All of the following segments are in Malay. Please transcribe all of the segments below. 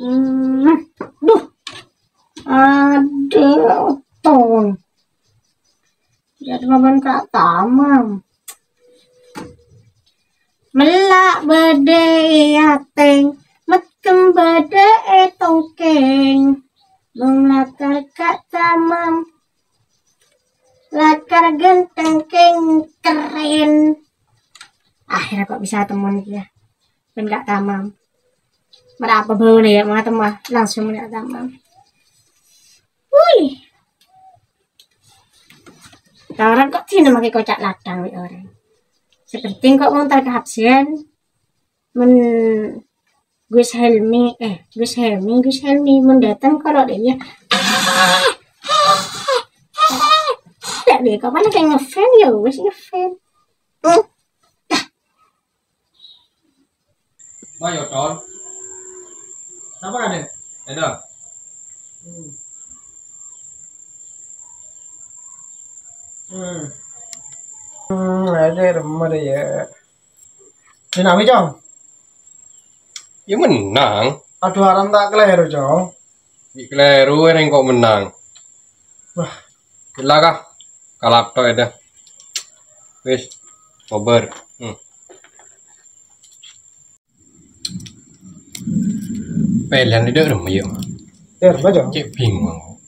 Duh, aduh, ton. Jadi makan kak tamam. Melak bede ateng, metem bede tongkeng. Melakar kak tamam, lakar genteng keng keren. Akhirnya kok bisa temuan dia, ben kak tamam. Berapa boleh ya mga teman, langsung kak tamam. Wih. Orang kok sini pakai kocak ladang orang. Sepenting kok mau terkehapsian men Gus Helmi mendatang kalau dia tidak deh kapan kayak ngefan ya wes ngefan. Ayo Ton. Apa kan deh? Ada. Ada remah deh ya. Dinami Cong. Ya menang. Aduh haram tak keliru Cong. Keliru yang kok menang. Wah, Gila kah? Kalap to ada. Wis, kober. Pilihan itu remah ya. ya remah Cong. Cek bingung.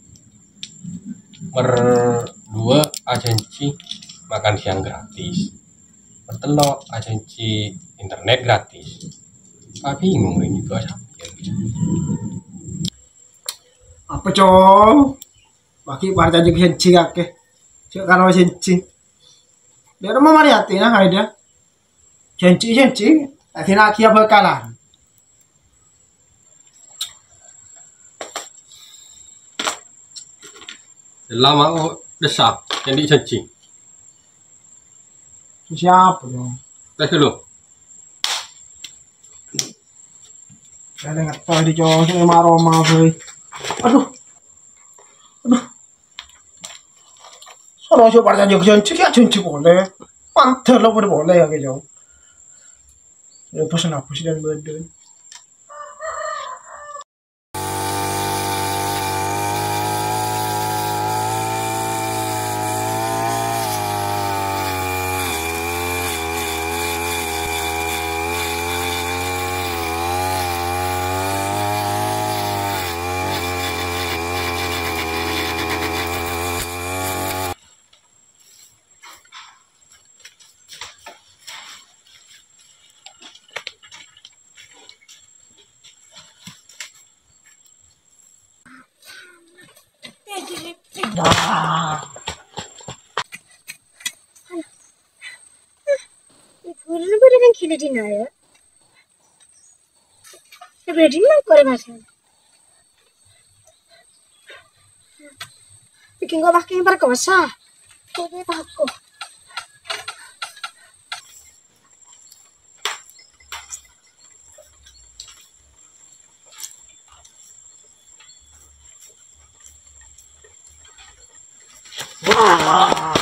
Berdua agensi makan siang gratis. Bertelok agensi internet gratis. Bingung ini tuh aja. Apa Cong? Bagi partai juga senci kakek. Cek karo senci. Dia remah mariati nah ada. Senci. Akhirnya kia bakalan. Lama oh desak jadi agensi. Siapa Cong? Tes dulu. Saya dengar tadi Cong saya maroma boy. Aduh. Sono coba partai juga senci ya senci boleh. Panter lo boleh ya Cong. Ya pesan apa sih dan badan. Kurang pada yang kini dina ya. Berarti mana kore macam? Bikin gua pakai yang perkosa. Kok dia takut? Wah.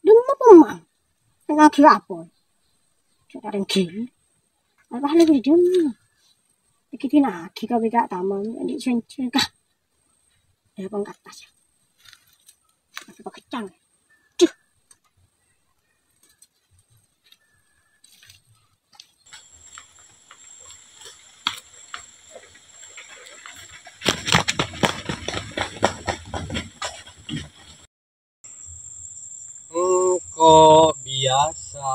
Demam pemang. Tengah kira apa? Cuma ada yang kiri. Apa hal lebih demam? Bikin lagi kau beda taman. Jadi senci kah? Dia pun kat atas. Tapi pakai kecang. Kok biasa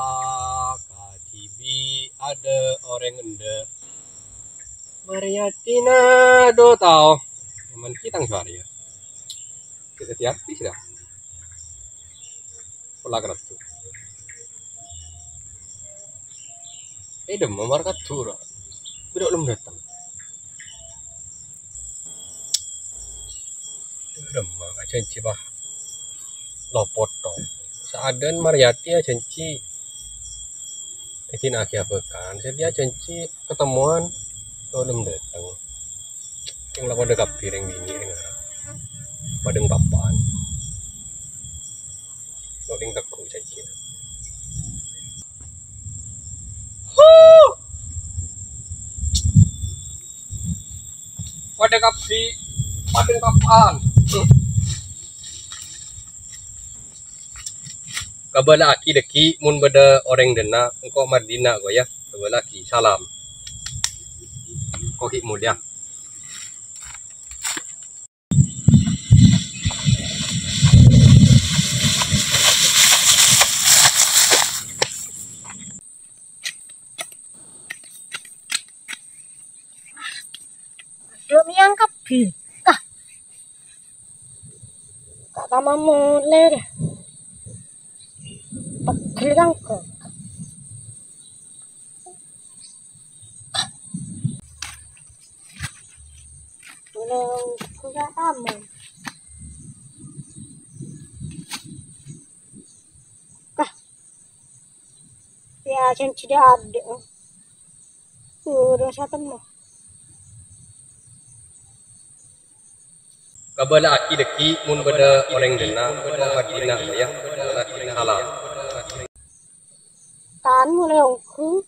kadibi ada orang ende Mariatina do tau teman kita suara ya kita hati sudah pola keratu demam markat tur belum belum datang demam aja cibah lopoto seadan Mariati aja Ikin aki apa kan? Saya dia janji ketemuan, kau belum datang. Yang lah pada kapir yang bini yang pada papan. Kau tinggal teku janji. Pada kapir, pada papan. Kabala aki deki mun beda orang dena engkau Madinah go ya. Kabala aki salam. Kau hik mulia. Demi yang kapi. Kak tama mulai deh. Pegel kan kok. Tolong kuda tama. Kah. Ya janji dia ada. Udah satu mah. Kabala aki deki mun beda orang dena engkau Madinah go ya. Kabala aki salam. Tan mulai ongku.